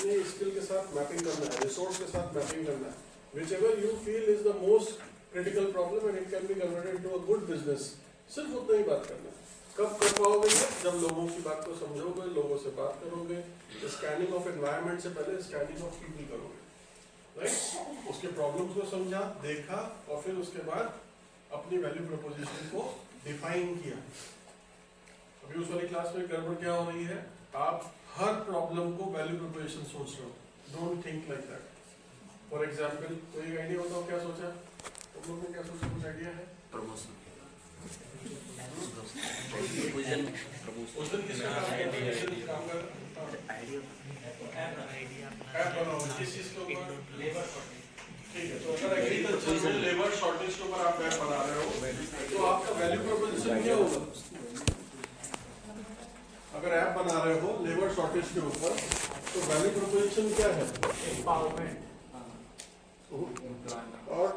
अपनी स्किल के साथ मैपिंग करना है, रिसोर्स के साथ मैपिंग करना है. Whichever you feel is the most critical problem and it can be converted into a good business. सिर्फ उतना ही बात करना है. कब कर पाओगे ये? जब लोगों की बात को समझोगे, लोगों से बात करोगे, स्कैनिंग ऑफ एनवायरनमेंट से पहले स्कैनिंग ऑफ पीपल करोगे, राइट? उसके प्रॉब्लम्स को समझा, देखा और फिर उसके बाद अपनी वैल्यू प्रोपोजिशन को डिफाइन किया. अभी उस वाली क्लास में गड़बड़ क्या हो रही है? आप हर प्रॉब्लम को वैल्यू प्रोपोजिशन सोच रहे हो. Don't think like that. For example, कोई आइडिया बताओ क्या सोचा? तुम लोग ने क्या सोचा? कुछ आइडिया है? प्रमोशन. उस दिन किसका काम कर ऐप बनाओ किस चीज के ऊपर? Labour shortage. ठीक है, तो अगर एग्रीकल्चर में लेबर शॉर्टेज के ऊपर आप ऐप बना रहे हो तो आपका वैल्यू प्रोपोजिशन क्या होगा? अगर ऐप बना रहे हो लेबर शॉर्टेज के ऊपर तो वैल्यू प्रोपोजिशन क्या है? एम्पावरमेंट और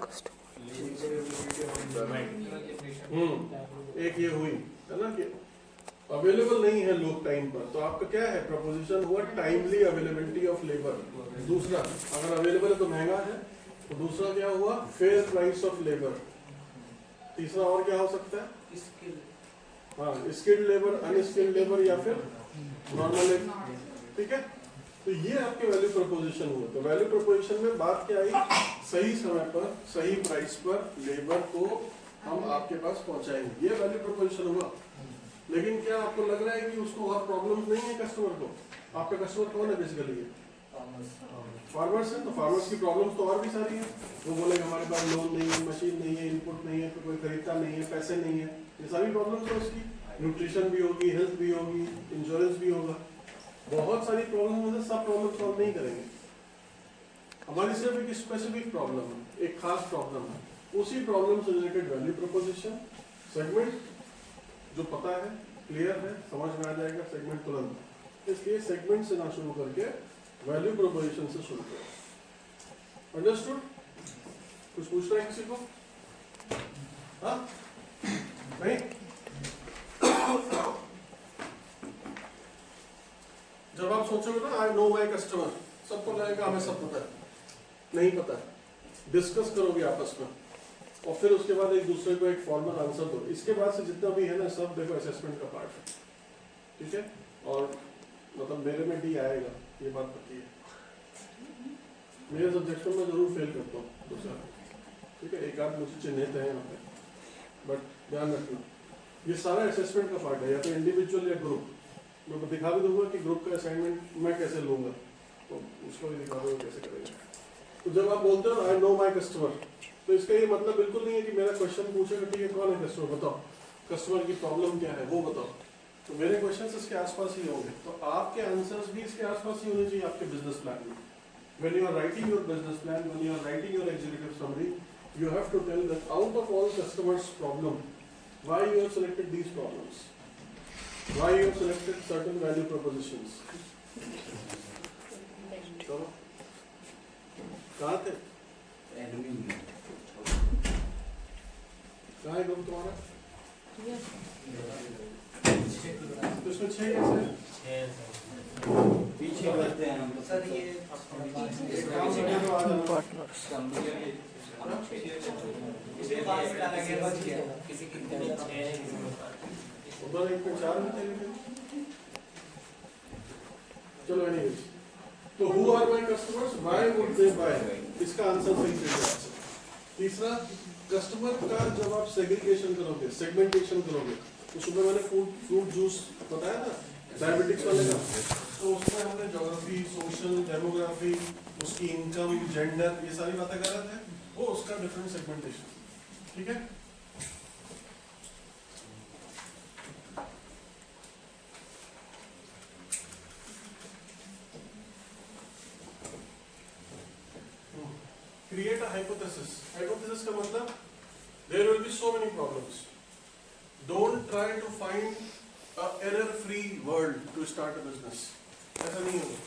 एक ये हुई है ना कि अवेलेबल नहीं है लोग टाइम पर, तो आपका क्या है? प्रपोजिशन हुआ टाइमली अवेलेबिलिटी ऑफ लेबर. दूसरा, अगर अवेलेबल है तो महंगा है, तो दूसरा क्या हुआ? Fair price of labour. तीसरा और क्या हो सकता है? हाँ, स्किल्ड लेबर, अनस्किल्ड लेबर या फिर नॉर्मल लेबर. ठीक है, तो ये आपके वैल्यू प्रोपोजिशन हुआ. तो वैल्यू प्रोपोजिशन में बात क्या आई? सही समय पर सही प्राइस पर लेबर को हम आपके पास पहुंचाएंगे. ये वैल्यू प्रोपोजिशन हुआ. लेकिन क्या आपको लग रहा है कि उसको और प्रॉब्लम्स नहीं है कस्टमर को? आपका कस्टमर कौन है बेसिकली? फार्मर्स है. तो फार्मर्स की प्रॉब्लम्स तो और भी सारी है. वो बोलेंगे हमारे पास लोन नहीं है, मशीन नहीं है, इनपुट नहीं है, तो कोई खरीदता नहीं है, पैसे नहीं है. ये सारी प्रॉब्लम्स है उसकी. न्यूट्रिशन भी होगी, हेल्थ भी होगी, इंश्योरेंस भी होगा. बहुत सारी प्रॉब्लम है. सब प्रॉब्लम सॉल्व नहीं करेंगे. हमारी सिर्फ एक स्पेसिफिक प्रॉब्लम है, एक खास प्रॉब्लम है. उसी प्रॉब्लम से रिलेटेड वैल्यू प्रोपोजिशन सेगमेंट जो पता है, क्लियर है, समझ में आ जाएगा सेगमेंट तुरंत. इसलिए सेगमेंट से ना शुरू करके वैल्यू प्रोपोजिशन से शुरू करें. अंडरस्टूड? कुछ पूछना है किसी को? हाँ? नहीं? जब आप सोचोगे ना आई नो माई कस्टमर, सबको लगेगा हमें सब पता है. नहीं पता है. डिस्कस करोगे आपस में और फिर उसके बाद एक दूसरे को एक फॉर्मल आंसर दो. इसके बाद से जितना भी है ना सब देखो असेसमेंट का पार्ट है. ठीक है, और मतलब मेरे में डी आएगा, ये बात पक्की है. मेरे सब्जेक्ट में मैं जरूर फेल करता हूँ दूसरा. ठीक है, एक आध मुझे चिन्हित है यहाँ पे, बट ध्यान रखना ये सारा असेसमेंट का पार्ट है. या तो इंडिविजुअल या ग्रुप. मैं दिखा भी दूंगा कि ग्रुप का असाइनमेंट मैं कैसे लूंगा, तो उसको भी दिखा दूंगा कैसे करेंगे. तो जब आप बोलते हो आई नो माई कस्टमर, तो इसका ये मतलब बिल्कुल नहीं है कि मेरा क्वेश्चन पूछेगा ठीक है कौन है कस्टमर, बताओ कस्टमर की प्रॉब्लम क्या है वो बताओ. तो मेरे क्वेश्चंस इसके आसपास ही होंगे. तो आपके आंसर्स भी इसके आसपास ही होने चाहिए आपके बिजनेस प्लान में. When you are writing your business plan, when you are writing your executive summary, you have to tell that out of all customers' problem, why you have selected these problems, why you have selected certain value propositions. चलो कहाँ थे? कहाँ है group तुम्हारा? तो इसमें 6 कैसे? पीछे करते हैं हम सर. ये पार्टनर्स उधर एक पे 4 में थे. चलो एनीवेज, तो who are my customers, why would they buy, इसका आंसर सही है. तीसरा, कस्टमर का जब आप सेग्रीगेशन करोगे, सेगमेंटेशन करोगे, तो सुबह मैंने फ्रूट जूस बताया था डायबिटिक्स वाले का, तो उसमें हमने ज्योग्राफी, सोशल, डेमोग्राफी, उसकी इनकम, जेंडर, ये सारी बातें कर रहे थे. वो उसका डिफरेंट सेगमेंटेशन. ठीक है, क्रिएट अ हाइपोथेसिस. हाइपोथेसिस का मतलब there will be so many problems. Don't try to find a error free world to start a business. ऐसा नहीं होगा.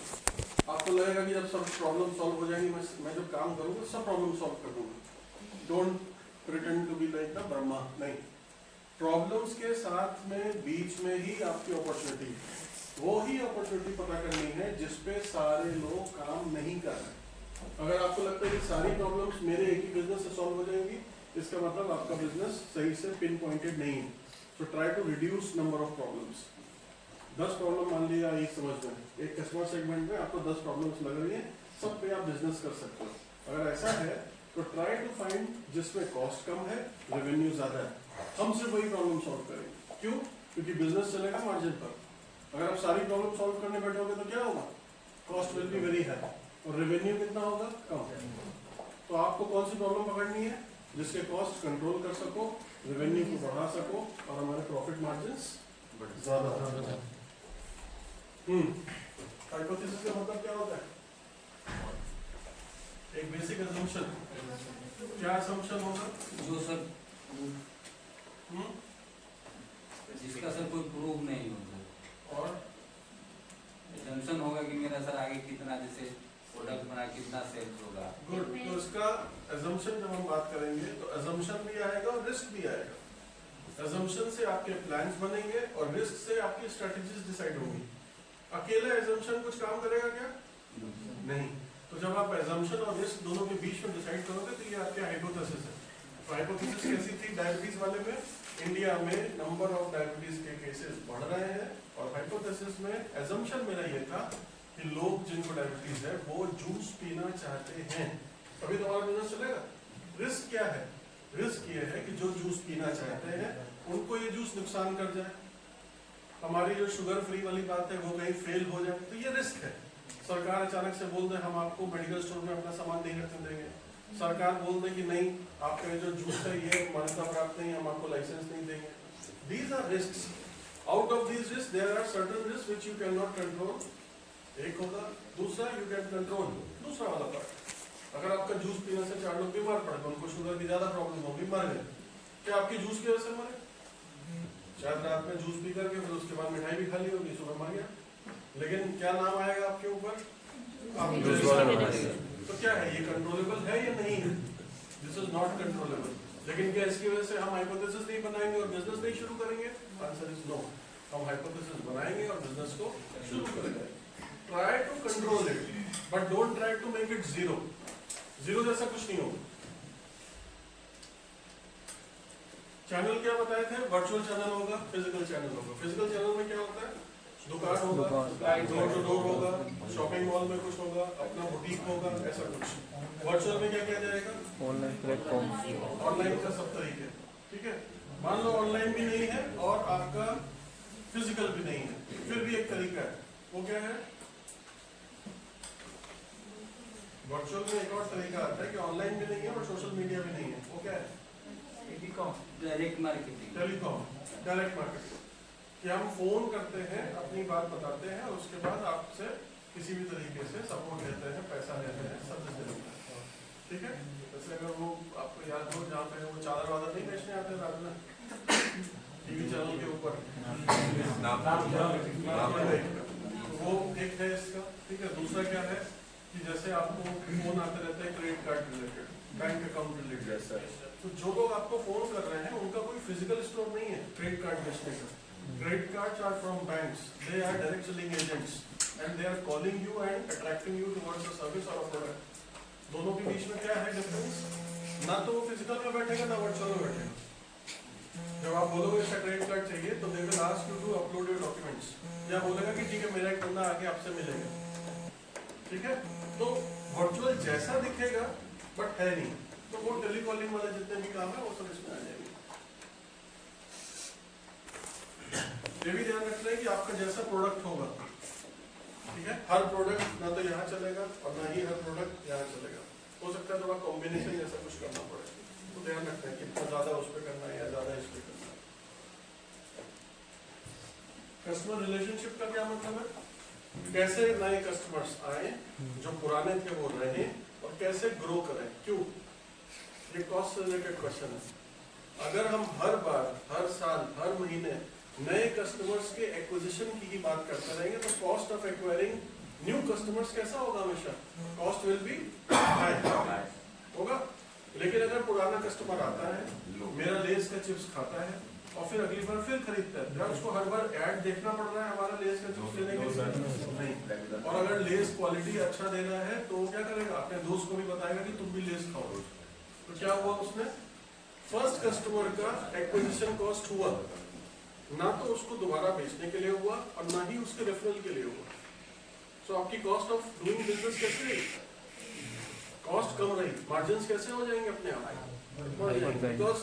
आपको लगेगा कि जब सब प्रॉब्लम सॉल्व हो जाएंगी, मैं जब काम करूंगा सब प्रॉब्लम सॉल्व कर दूंगा. Don't pretend to be like the Brahma. नहीं, प्रॉब्लम्स के साथ में बीच में ही आपकी अपॉर्चुनिटी. वो ही अपॉर्चुनिटी पता करनी है जिसपे सारे लोग काम नहीं कर रहे। अगर आपको लगता है कि सारी प्रॉब्लम्स मेरे एक ही बिजनेस से सॉल्व हो जाएंगी, इसका मतलब आपका बिजनेस सही से पिन पॉइंटेड नहीं है। So try to reduce number of problems. 10 problem मान लिया एक समझ में, एक कस्टमर सेगमेंट में आपको 10 प्रॉब्लम्स लग रही है, सब पे आप बिजनेस कर सकते हो। अगर ऐसा है तो ट्राई टू फाइंड जिसमें कॉस्ट कम है, रेवेन्यू ज्यादा है। हम सिर्फ वही प्रॉब्लम सॉल्व करेंगे। क्यों? क्योंकि बिजनेस चलेगा मार्जिन पर। अगर आप सारी प्रॉब्लम सॉल्व करने बैठोगे तो क्या होगा? Cost will be very high और रेवेन्यू कितना होगा? कम। तो आपको कौन सी प्रॉब्लम पकड़नी है? जिसके कॉस्ट कंट्रोल कर सको, रेवेन्यू को बढ़ा सको और हमारे प्रॉफिट मार्जिन्स ज्यादा हो। हाइपोथेसिस का मतलब क्या होता है? एक बेसिक असम्पशन। क्या असम्पशन होगा? जो सर जिसका सर कोई प्रूफ नहीं होगा, और असम्पशन होगा कि मेरा सर आगे कितना, जैसे प्रोडक्ट बना कितना सेल्स होगा। गुड। तो इसका असम्पशन जब हम बात करेंगे तो असम्पशन भी आएगा और रिस्क भी आएगा। असम्पशन से आपके प्लान्स बनेंगे और रिस्क से आपकी स्ट्रेटजीज डिसाइड होंगी। अकेले असम्पशन कुछ काम करेगा क्या? नहीं। तो जब आप assumption और रिस्क दोनों के बीच में डिसाइड करोगे तो ये आपके हाइपोथेसिस है। तो हाइपोथेसिस कैसी थी? डायबिटीज वाले में इंडिया में नंबर ऑफ डायबिटीज के केसेस बढ़ रहे हैं, और हाइपोथेसिस में assumption मेरा ये था कि लोग जिनको डायबिटीज है वो जूस पीना चाहते हैं, तभी तो हमारा बिजनेस चलेगा। रिस्क क्या है? रिस्क ये है कि जो जूस पीना चाहते हैं उनको ये जूस नुकसान कर जाए, हमारी जो शुगर फ्री वाली बात है वो कहीं फेल हो जाए, तो ये रिस्क है। सरकार अचानक से बोल दे हम आपको मेडिकल स्टोर में अपना सामान नहीं रखने देंगे, सरकार बोल दे कि नहीं आपके जो जूस है ये मान्यता प्राप्त नहीं, हम आपको लाइसेंस नहीं देंगे। These are risks. Out of these risk there are certain risk which you can not control. एक होगा। दूसरा यू कैन कंट्रोल, दूसरा वाला पार्ट। अगर आपका जूस पीने से 4 लोग बीमार पड़ गए, उनको शुगर की ज्यादा प्रॉब्लम होगी, मर गए, क्या आपकी जूस की वजह से मरे? शायद रात में जूस पी करके फिर उसके बाद मिठाई भी खा ली होगी, सुबह मर गया, लेकिन क्या नाम आएगा आपके ऊपर? तो क्या है ये? कंट्रोलेबल है या नहीं है? This is not controllable. लेकिन क्या इसकी वजह से हम हाइपोथेसिस नहीं बनाएंगे और बिजनेस नहीं शुरू करेंगे? Answer is no. हम हाइपोथेसिस बनाएंगे और बिजनेस को शुरू करेंगे। Try to control it but don't try to make it zero. Zero जैसा कुछ नहीं होगा। चैनल क्या बताए थे? वर्चुअल चैनल होगा, फिजिकल चैनल होगा। फिजिकल चैनल में क्या होता है? दुकान होगा, डोर टू डोर होगा, शॉपिंग मॉल में कुछ होगा, अपना बुटीक होगा, ऐसा कुछ। वर्चुअल में क्या किया जाएगा? ऑनलाइन प्लेटफॉर्म, ऑनलाइन का सब तरीके। ठीक है, मान लो ऑनलाइन भी नहीं है और आपका फिजिकल भी नहीं है, फिर भी एक तरीका है। वो क्या है? वर्चुअल में एक और तरीका आता है कि ऑनलाइन भी नहीं है और सोशल मीडिया भी नहीं है। वो क्या है? Direct marketing. Telecom, direct marketing. कि हम फोन करते हैं, अपनी बात बताते हैं और उसके बाद आपसे किसी भी तरीके से सपोर्ट लेते हैं, पैसा लेते हैं, सर्विस देते हैं। ठीक है? जैसे अगर वो आपको याद हो जहाँ पे वो चादर वादर नहीं बेचने आते रात में टीवी चैनल के ऊपर, वो एक है इसका। ठीक है, दूसरा क्या है कि जैसे आपको फोन आते रहते हैं credit card related, bank account related, जैसा तो जो लोग आपको फोन कर रहे हैं उनका कोई फिजिकल स्टोर नहीं है क्रेडिट कार्ड बेचने का। Credit cards are from banks. They are direct selling agents, and they are calling you and attracting you towards a service or a product. दोनों के बीच में क्या है डिफरेंस? ना तो वो फिजिकल में बैठेगा ना वर्चुअल में बैठेगा। जब आप बोलोगे इसका क्रेडिट कार्ड चाहिए तो they will ask you to upload your documents, या बोलेगा कि ठीक है मेरा एक बंदा आके आपसे मिलेगा। ठीक है, तो वर्चुअल जैसा दिखेगा बट है नहीं। तो वो टेलीकॉलिंग वाले जितने भी काम है वो सब इसमें आ जाएंगे। ये भी ध्यान रखना है कि आपका जैसा प्रोडक्ट होगा, ठीक है, हर प्रोडक्ट ना तो यहाँ चलेगा और ना ही हर प्रोडक्ट यहाँ चलेगा। हो सकता है थोड़ा कॉम्बिनेशन जैसा कुछ करना पड़े, तो ध्यान रखना है कि इतना ज्यादा उस पर करना है या ज्यादा इस पर करना है। कस्टमर रिलेशनशिप का क्या मतलब है? कैसे नए कस्टमर्स आए, जो पुराने थे वो रहे, और कैसे ग्रो करें। क्यों? ये कॉस्ट से रिलेटेड क्वेश्चन है। अगर हम हर बार, हर साल, हर महीने नए कस्टमर्स के एक्विजिशन की ही बात करते रहेंगे तो cost of acquiring new customers कैसा होगा? हमेशा कॉस्ट विल बी हाई होगा। लेकिन अगर पुराना कस्टमर आता है, मेरा लेस का चिप्स खाता है, और फिर अगली बार फिर खरीदता है। क्या उसको हर बार ऐड देखना पड़ रहा है हमारा लेस का चिप्स लेने के लिए? नहीं। और अगर लेस क्वालिटी अच्छा दे रहा है तो वो क्या करेगा, अपने दोस्त को भी बताएगा कि तुम भी लेस खाओ। तो क्या हुआ, उसने फर्स्ट कस्टमर का एक्विजिशन कॉस्ट हुआ, ना तो उसको दोबारा बेचने के लिए हुआ और ना ही उसके रेफरल के लिए हुआ। सो आपकी कॉस्ट ऑफ डूइंग बिजनेस कैसे रही? कॉस्ट कम रही, मार्जिन कैसे हो जाएंगे अपने आप? बिकॉज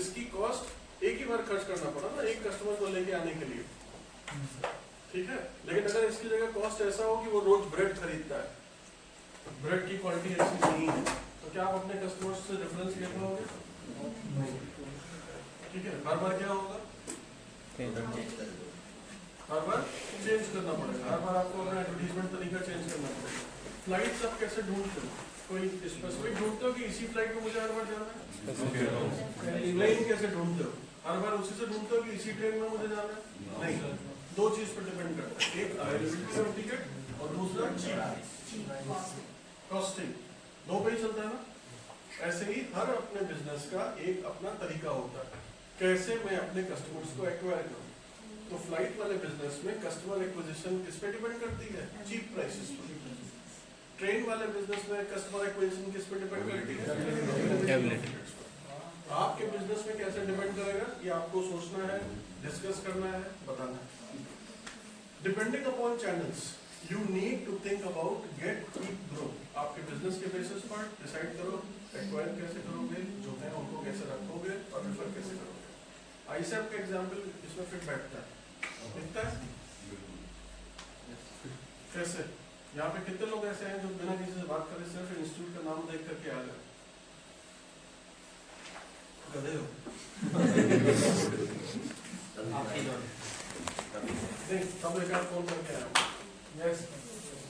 इसकी कॉस्ट एक ही बार खर्च करना पड़ा ना, एक कस्टमर को लेके आने के लिए, ठीक है। लेकिन अगर इसकी जगह कॉस्ट ऐसा हो कि वो रोज ब्रेड खरीदता है, ब्रेड की क्वालिटी ऐसी नहीं है, तो क्या आप अपने कस्टमर्स से रेफरेंस ले पाओगे? ठीक है। हर बार क्या होगा, हर बार चेंज करना पड़ेगा, हर बार आपको अपना एडवर्टीजमेंट तरीका चेंज करना पड़ेगा। फ्लाइट्स आप कैसे ढूंढते हो? कोई स्पेसिफिक ढूंढते हो कि इसी फ्लाइट में मुझे हर बार जाना है? प्लेन कैसे ढूंढते हो? हर बार उसी से ढूंढते हो कि इसी ट्रेन में मुझे जाना है? नहीं, दो चीज पर डिपेंड करता है, एक अवेलेबिलिटी ऑफ टिकट और दूसरा चीप कॉस्टिंग, दो पे ही चलता है ना। ऐसे ही हर अपने बिजनेस का एक अपना तरीका होता है, कैसे मैं अपने कस्टमर्स को एक्वायर करूं। तो फ्लाइट वाले बिजनेस में कस्टमर एक्विजिशन किस पे डिपेंड करती है? चीप प्राइसेस पर। ट्रेन वाले बिजनेस में कस्टमर एक्विजिशन किस पे डिपेंड करती है? आपके बिजनेस में कैसे डिपेंड करेगा, ये आपको सोचना है, डिस्कस करना है, बताना है। Depending upon channels you need to think about get keep grow. आपके बिजनेस के बेसिस पर डिसाइड करो एक्वायर कैसे करोगे, जो है उनको कैसे रखोगे और रेफर कैसे करोगे। आईसेप का एग्जांपल इसमें फिट बैठता है, दिखता है कैसे? यहाँ पे कितने लोग ऐसे हैं जो बिना किसी से बात करे सिर्फ इंस्टीट्यूट का नाम देख करके आ गए? गधे हो। नहीं, सब एक आध फोन करके आए। यस,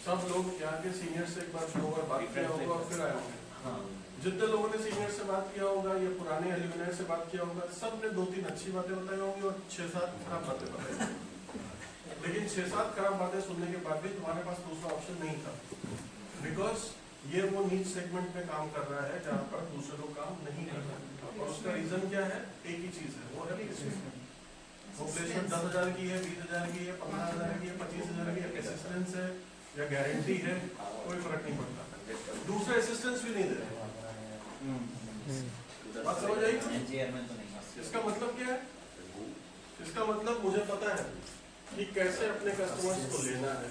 सब लोग यहाँ के सीनियर से एक बार दो बार बात किया होगा और फिर आए होंगे। जितने लोगों ने सीनियर से बात किया होगा या पुराने एल्यूमिनाई से बात किया होगा, सब ने 2-3 अच्छी बातें बताई होंगी और 6-7 खराब बातें बताई होंगी। लेकिन 6-7 खराब बातें सुनने के बाद भी तुम्हारे पास दूसरा ऑप्शन नहीं था, बिकॉज ये वो नीच सेगमेंट में काम कर रहा है जहाँ पर दूसरे लोग काम नहीं कर रहे हैं। और उसका रीजन क्या है? एक ही चीज है, वो है प्लेसमेंट। वो प्लेसमेंट 10,000 की है, 20,000 की है, 15,000 की है, 25,000 की है, असिस्टेंस है या गारंटी है, कोई फर्क नहीं पड़ता। दूसरे असिस्टेंस भी नहीं दे रहे। बात समझ आई? इसका मतलब क्या है? इसका मतलब मुझे पता है कि कैसे अपने कस्टमर्स को लेना है,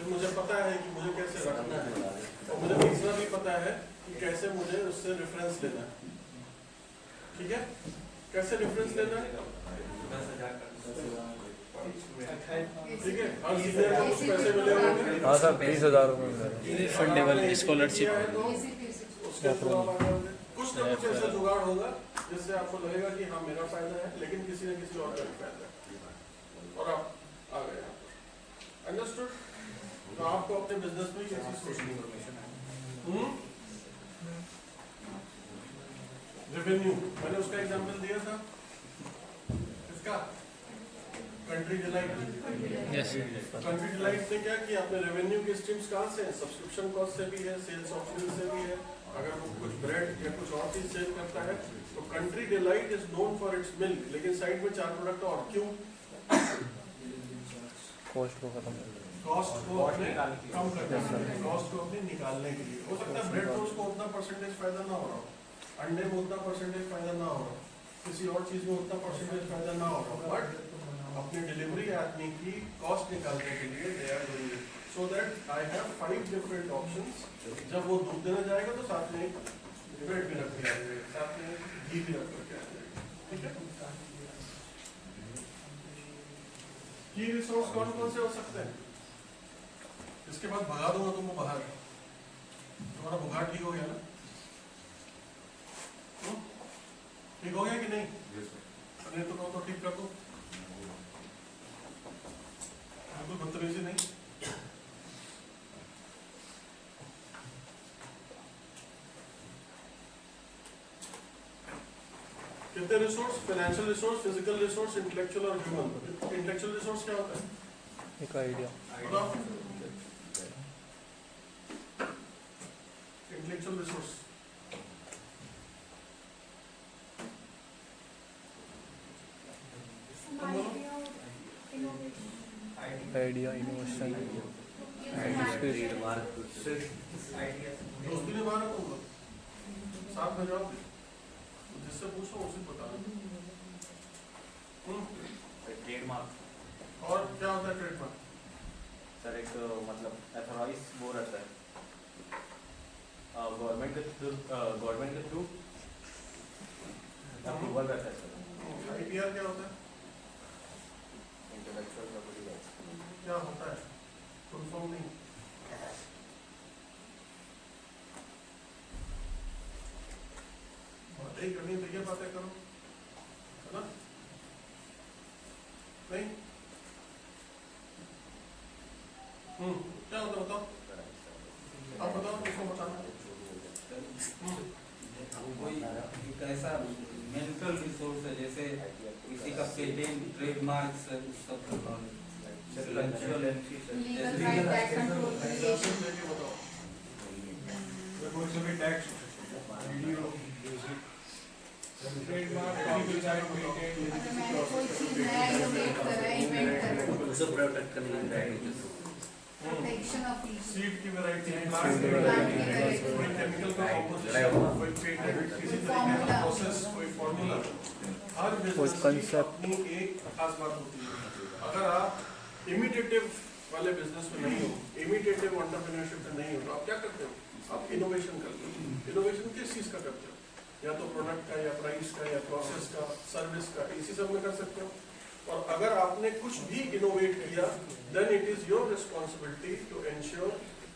मुझे पता है कि मुझे कैसे रखना है, और मुझे तीसरा भी पता है कि कैसे मुझे उससे रेफरेंस लेना है। ठीक है, कैसे रेफरेंस लेना है? ठीक है, और सीनियर को कुछ पैसे मिले होंगे। हाँ सर, 20,000 रुपये फंडेबल स्कॉलरशिप। उसके थ्रू आप कुछ ना कुछ ऐसा जुगाड़ होगा जिससे आपको लगेगा कि हाँ मेरा फायदा है, लेकिन किसी न किसी और का भी फायदा है, और आप आ गए। अंडरस्टूड? तो आपको अपने बिजनेस में ये चीज सोचनी है। रेवेन्यू, मैंने उसका एग्जांपल दिया था, इसका country delight. Yes. Country delight ने क्या किया, अपने रेवेन्यू के स्ट्रीम्स कहाँ से हैं? सब्सक्रिप्शन कॉस्ट से भी है, सेल्स ऑफ मिल्क से भी है, अगर वो कुछ ब्रेड या कुछ और चीज सेल करता है तो country delight is known for its milk, लेकिन साइड में 4 प्रोडक्ट और। क्यों? कॉस्ट को खत्म कर कॉस्ट को अपने कम करने के लिए, कॉस्ट को अपने निकालने के लिए। हो सकता है ब्रेड में उसको उतना परसेंटेज फायदा ना हो रहा हो, अंडे में उतना परसेंटेज फायदा ना हो रहा हो, किसी और चीज में उतना परसेंटेज फायदा ना हो रहा हो, बट अपने डिलीवरी आदमी की कॉस्ट निकालने के लिए they are doing it, so that I have 5 different options. जब वो दूध देने जाएगा तो साथ में ब्रेड भी रख दिया जाएगा, साथ में घी भी रख करके आ जाएगा। ठीक है, की रिसोर्स कौन कौन से हो सकते हैं? इसके बाद भगा दूंगा तुमको बाहर, तुम्हारा बुखार ठीक हो गया ना? ठीक हो गया कि नहीं? नहीं तो कहो तो ठीक कर दो, बिल्कुल बदतमीजी नहीं। कितने resource? Financial resource, physical resource, intellectual और ह्यूमन। इंटेलेक्चुअल रिसोर्स क्या होता है? एक आइडिया। बताओ। इंटेलेक्चुअल रिसोर्स आइडिया इनोवेशन दोस्ती ने मारा होगा साथ में जाओ जिससे पूछो उसी बता ट्रेडमार्क और क्या होता है ट्रेडमार्क सर एक मतलब अथॉराइज वो रहता है गवर्नमेंट के थ्रू अप्रूवल रहता है सर। IPR क्या होता है इंटेलेक्चुअल प्रॉपर्टी राइट्स क्या होता है फुल फॉर्म नहीं बातें ही करनी तो ये बातें करो है ना नहीं क्या होता है बताओ आप बताओ किसको बताना कोई एक ऐसा मेंटल रिसोर्स है जैसे किसी का पेटेंट ट्रेडमार्क सब Legal right that control creation. लेके बताओ अगर मैंने कोई चीज नया इनोवेट करा इन्वेंट करा उसे प्रोटेक्ट करने की right protection of issue seed की वैरायटी Plant की variety. कोई केमिकल का कॉम्पोजिशन कोई पेटेंट किसी तरीके का प्रोसेस कोई फार्मूला हर बिजनेस की concept. अपनी एक खास बात होती है अगर आप इमिटेटिव वाले बिजनेस में नहीं हो इमिटेटिव एंटरप्रेन्योरशिप में नहीं हो तो आप क्या करते हो आप इनोवेशन करते हो इनोवेशन किस चीज का करते हो या तो प्रोडक्ट का या प्राइस का या प्रोसेस का सर्विस का इसी सब में कर सकते हो और अगर आपने कुछ भी इनोवेट किया then it is your responsibility to ensure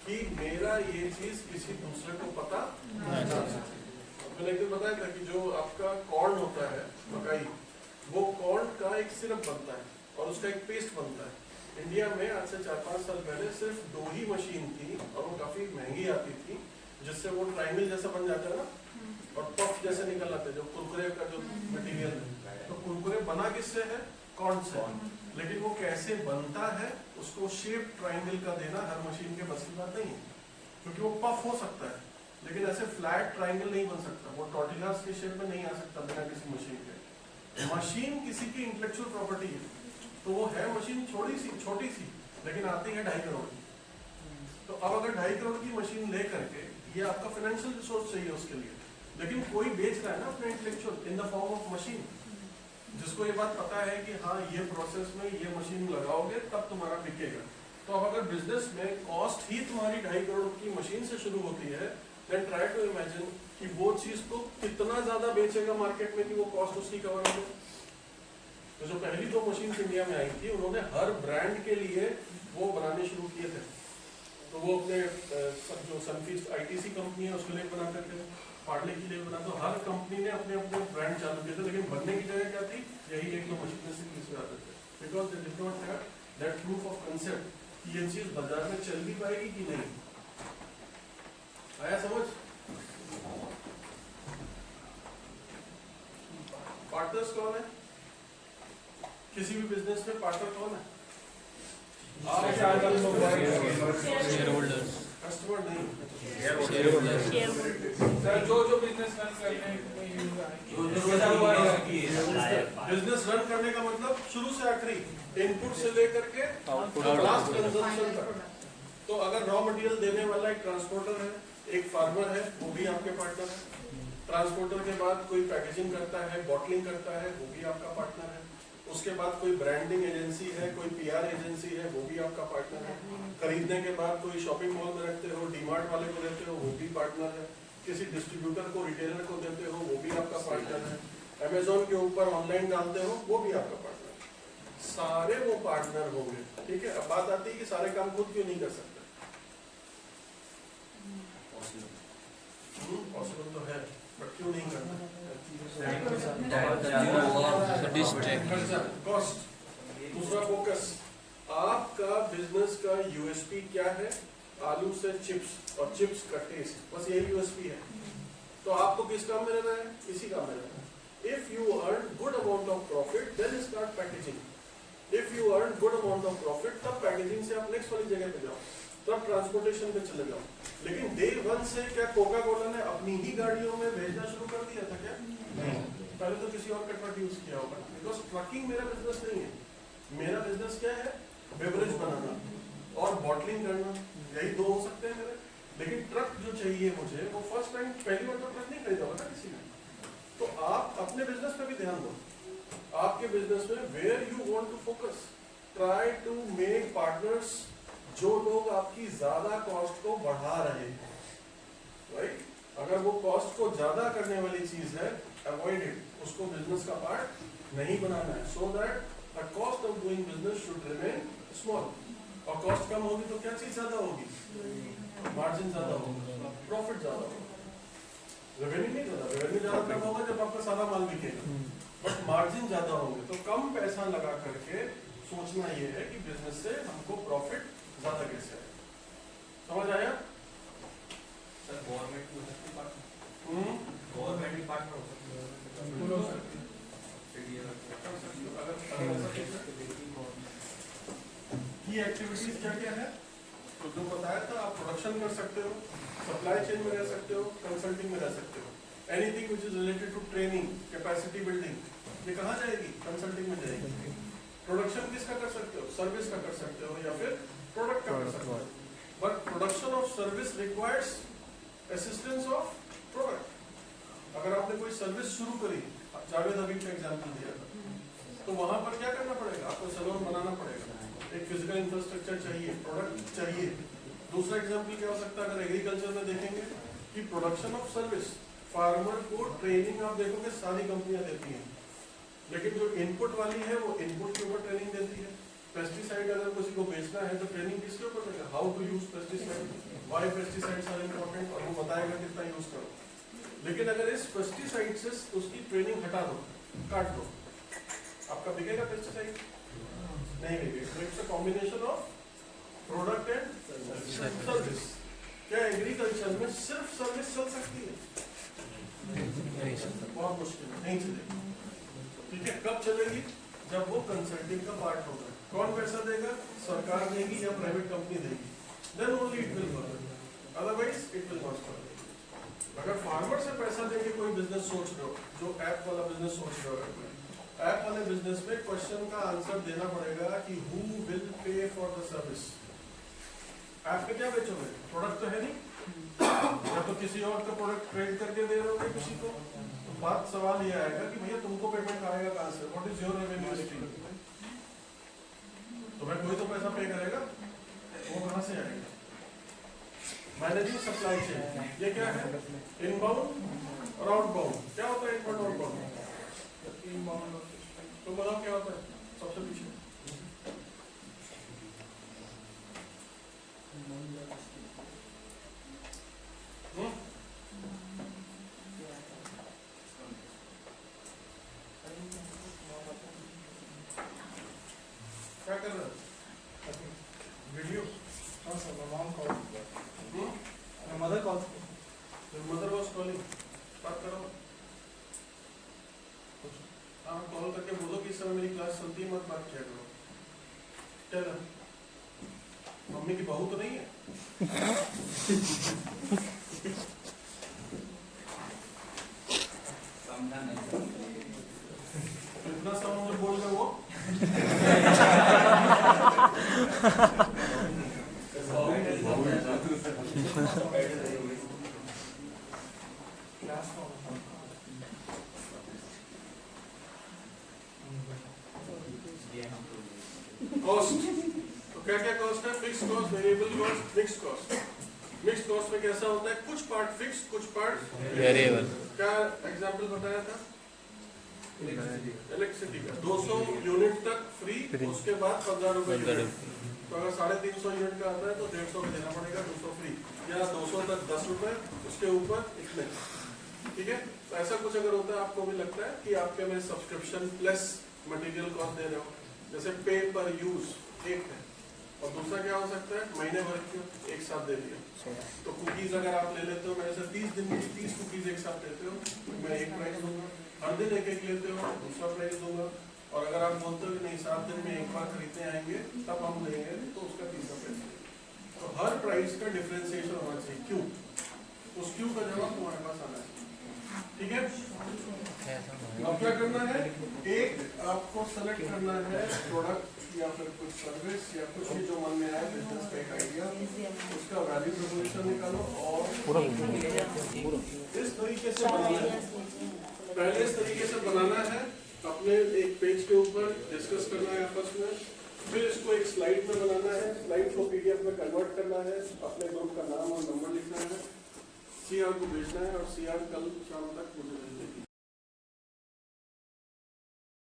कि मेरा ये चीज किसी दूसरे को पता ना चल सके मैंने एक दिन बताया था कि जो आपका कॉर्न होता है मकाई वो कॉर्न का एक सिरप बनता है और उसका एक पेस्ट बनता है इंडिया में आज से 4-5 साल पहले सिर्फ 2 ही मशीन थी और वो काफी महंगी आती थी जिससे वो ट्रायंगल जैसा बन जाता है ना और पफ जैसे निकल आते हैं जो कुरकुरे का जो मटेरियल है तो कुरकुरे बना किससे है कॉर्न से लेकिन वो कैसे बनता है उसको शेप ट्रायंगल का देना हर मशीन के बस की बात नहीं है क्योंकि वो पफ हो सकता है लेकिन ऐसे फ्लैट ट्रायंगल नहीं बन सकता वो टॉर्टिलास के शेप में नहीं आ सकता बिना किसी मशीन के मशीन किसी की इंटेलेक्चुअल प्रॉपर्टी है तो वो है मशीन छोटी सी लेकिन आती है 2.5 करोड़ की तो अब अगर 2.5 करोड़ की मशीन ले करके ये आपका फाइनेंशियल रिसोर्स चाहिए उसके लिए लेकिन कोई बेच रहा है ना अपने intellectual in the form of machine जिसको ये बात पता है कि हाँ ये प्रोसेस में ये मशीन लगाओगे तब तुम्हारा बिकेगा तो अब अगर बिजनेस में कॉस्ट ही तुम्हारी 2.5 करोड़ की मशीन से शुरू होती है देन ट्राई टू इमेजिन कि वो चीज को कितना ज्यादा बेचेगा मार्केट में कि वो कॉस्ट उसकी कवर हो तो जो पहली 2 मशीन इंडिया में आई थी उन्होंने हर ब्रांड के लिए वो बनाने शुरू किए थे तो वो अपने जो सनफीस्ट ITC कंपनी है उसके लिए बनाते थे पार्ले के लिए बनाते तो हर कंपनी ने अपने अपने ब्रांड चालू किए थे लेकिन बनने की जगह क्या थी यही 1-2 मशीन से तीसरे आते थे because they did not have that proof of concept कि ये चीज बाजार में चल भी पाएगी कि नहीं आया समझ पार्टनर्स कौन है किसी भी बिजनेस में पार्टनर कौन है शेयर होल्डर्स कस्टमर नहीं जो बिजनेस रन करने में यूज बिजनेस रन करने का मतलब शुरू से आखिरी इनपुट से लेकर के लास्ट कंजम्पशन तक तो अगर रॉ मटेरियल देने वाला एक ट्रांसपोर्टर है एक फार्मर है वो भी आपके पार्टनर है ट्रांसपोर्टर के बाद कोई पैकेजिंग करता है बॉटलिंग करता है वो भी आपका पार्टनर है उसके बाद कोई ब्रांडिंग एजेंसी है कोई PR एजेंसी है वो भी आपका पार्टनर है खरीदने के बाद कोई शॉपिंग मॉल में रखते हो डीमार्ट वाले को देते हो वो भी पार्टनर है किसी डिस्ट्रीब्यूटर को रिटेलर को देते हो वो भी आपका पार्टनर है अमेजोन के ऊपर ऑनलाइन डालते हो वो भी आपका पार्टनर है सारे वो पार्टनर होंगे ठीक है अब बात आती है कि सारे काम खुद क्यों नहीं कर सकते पॉसिबल तो है बट क्यों नहीं करना कॉस्ट दूसरा फोकस आपका बिजनेस का USP क्या है आलू से चिप्स और चिप्स का टेस्ट बस यही USP है तो आपको किस काम में रहना है इसी काम में रहना है if you earn good amount of profit then start packaging if you earn good amount of profit तब पैकेजिंग से आप नेक्स्ट वाली जगह पे जाओ तब ट्रांसपोर्टेशन पे चले जाओ लेकिन डे 1 से क्या कोका कोला ने अपनी ही गाड़ियों में भेजना शुरू कर दिया था क्या नहीं पहले तो किसी और का ट्रक यूज किया होगा बिकॉज ट्रकिंग मेरा बिजनेस नहीं है मेरा बिजनेस क्या है बेवरेज बनाना और बॉटलिंग करना, यही दो हो सकते हैं मेरे। लेकिन ट्रक जो चाहिए मुझे, वो फर्स्ट टाइम पहली बार तो ट्रक नहीं खरीदा होगा ना किसी ने। तो आप अपने बिजनेस पे भी ध्यान दो, आपके बिजनेस में where you want to focus, try to make partners जो लोग आपकी ज्यादा कॉस्ट को बढ़ा रहे हैं, राइट। अगर वो कॉस्ट को ज्यादा करने वाली चीज है, अवॉइड इट, उसको बिजनेस का पार्ट नहीं बनाना है, so that the cost of doing business should remain small. और कॉस्ट कम होगी तो क्या चीज ज्यादा होगी, मार्जिन ज्यादा होगा, प्रॉफिट ज्यादा होगा, रेवेन्यू नहीं ज्यादा। रेवेन्यू ज्यादा कम होगा जब आपका सारा माल बिकेगा, बट मार्जिन ज्यादा होंगे। तो कम पैसा लगा करके सोचना ये है कि बिजनेस से हमको प्रॉफिट ज्यादा कैसे है। समझ आया? सर गवर्नमेंट की गवर्नमेंट पार्टनर हो सकती है। की एक्टिविटीज क्या क्या है तो जो बताया था, आप प्रोडक्शन कर सकते हो, सप्लाई चेन में रह सकते हो, कंसल्टिंग में रह सकते हो। Anything which is related to training, capacity building, ये कहाँ जाएगी, कंसल्टिंग में जाएगी। प्रोडक्शन किसका कर सकते हो, सर्विस का कर सकते हो, या फिर प्रोडक्ट का कर सकते हो। But production of service requires assistance of product. अगर आपने कोई सर्विस शुरू करी, जावेद हबीब का एग्जाम्पल दिया था, तो वहां पर क्या करना पड़ेगा, आपको सैलून बनाना पड़ेगा, एक फिजिकल इंफ्रास्ट्रक्चर चाहिए, प्रोडक्ट चाहिए। दूसरा एग्जाम्पल क्या हो सकता है, अगर एग्रीकल्चर में देखेंगे कि प्रोडक्शन ऑफ सर्विस, फार्मर को ट्रेनिंग आप देखोगे सारी कंपनियां देती हैं, लेकिन जो इनपुट वाली है वो इनपुट के ऊपर ट्रेनिंग देती है। पेस्टिसाइड अगर किसी को बेचना है तो ट्रेनिंग किसके ऊपर देगा, how to use pesticide, why pesticides are important, और वो बताएगा कितना यूज करो। लेकिन अगर इस पेस्टिसाइड से उसकी ट्रेनिंग हटा दो, काट दो, आपका बिकेगा पेस्टिसाइड? नहीं बिकेगा। It's a combination of product and service. क्या एग्रीकल्चर में सिर्फ सर्विस चल सकती है? बहुत मुश्किल है, नहीं चलेगी। ठीक है, कब चलेगी, जब वो कंसल्टिंग का पार्ट होगा। कौन पैसा देगा, सरकार देगी या प्राइवेट कंपनी देगी, then only it will work, otherwise it will not work. अगर फार्मर से पैसा देके कोई बिजनेस सोच रहे हो, जो ऐप वाला बिजनेस सोच रहे हो, ऐप वाले बिजनेस में क्वेश्चन का आंसर देना पड़ेगा कि who will pay for the service. App पे क्या बेचोगे, प्रोडक्ट तो है नहीं, या तो किसी और का प्रोडक्ट ट्रेड करके दे रहे हो किसी को। तो बात सवाल ये आएगा कि भैया तुमको पेमेंट आएगा कहाँ से, what is your revenue stream. तुम्हें कोई तो पैसा पे करेगा, वो कहाँ से आएगा। मैनेजिंग सप्लाई चेन, ये क्या है, इनबाउंड और आउटबाउंड। क्या होता है इनबाउंड आउटबाउंड, तो बताओ क्या होता है सबसे पीछे। क्या कर रहे हो, वीडियो? हाँ sir, my mom called. My mother called. Your mother was calling. बात करो। हाँ, कॉल करके बोलो कि इस समय मेरी क्लास चलती है, मत बात किया करो। चल, मम्मी की बहू तो नहीं है? समझा नहीं। इतना साउंड में बोल रहे वो। कॉस्ट, तो क्या क्या कॉस्ट है, fix cost, variable cost, mix cost. Mix cost में कैसा होता है, कुछ पार्ट फिक्स, कुछ पार्ट वेरिएबल। क्या एग्जांपल बताया था, इलेक्ट्रिसिटी का 200 यूनिट तक फ्री, उसके बाद 15 रुपए यूनिट। तो अगर 350 यूनिट का आता है तो 150 में देना पड़ेगा, 200 फ्री, या 200 तक 10 रुपए, उसके ऊपर इतने। ठीक है, तो ऐसा कुछ अगर होता है, आपको भी लगता है कि आपके में सब्सक्रिप्शन प्लस मटेरियल कॉस्ट दे रहे हो, जैसे पे पर यूज एक है, और दूसरा क्या हो सकता है, महीने भर की एक साथ दे दिया। तो कुकीज अगर आप ले लेते हो, मेरे से 30 दिन की 30 कुकीज एक साथ लेते हो, तो मैं एक प्राइस दूंगा। हर दिन एक एक लेते हो, दूसरा प्राइस दूंगा। और अगर आप बोलते हो कि नहीं 7 दिन में एक बार खरीदने आएंगे तब हम लेंगे, तो उसका तीसरा प्राइस। तो हर प्राइस का डिफरेंशिएशन होना चाहिए। क्यों, उस क्यों का जवाब तुम्हारे पास आना चाहिए। ठीक है। अब क्या करना है, एक आपको सेलेक्ट करना है प्रोडक्ट या फिर कुछ सर्विस या कुछ भी जो मन में आए, बिजनेस का एक आइडिया, उसका वैल्यू प्रोपोजिशन निकालो और इस तरीके से बनाना है। पहले इस तरीके से बनाना है, अपने एक पेज के ऊपर डिस्कस करना है आपस में, फिर इसको एक स्लाइड में बनाना है, स्लाइड को पीडीएफ में कन्वर्ट करना है, अपने ग्रुप का नाम और नंबर लिखना है, सीआर को भेजना है और सीआर कल शाम तक मुझे भेज देगी।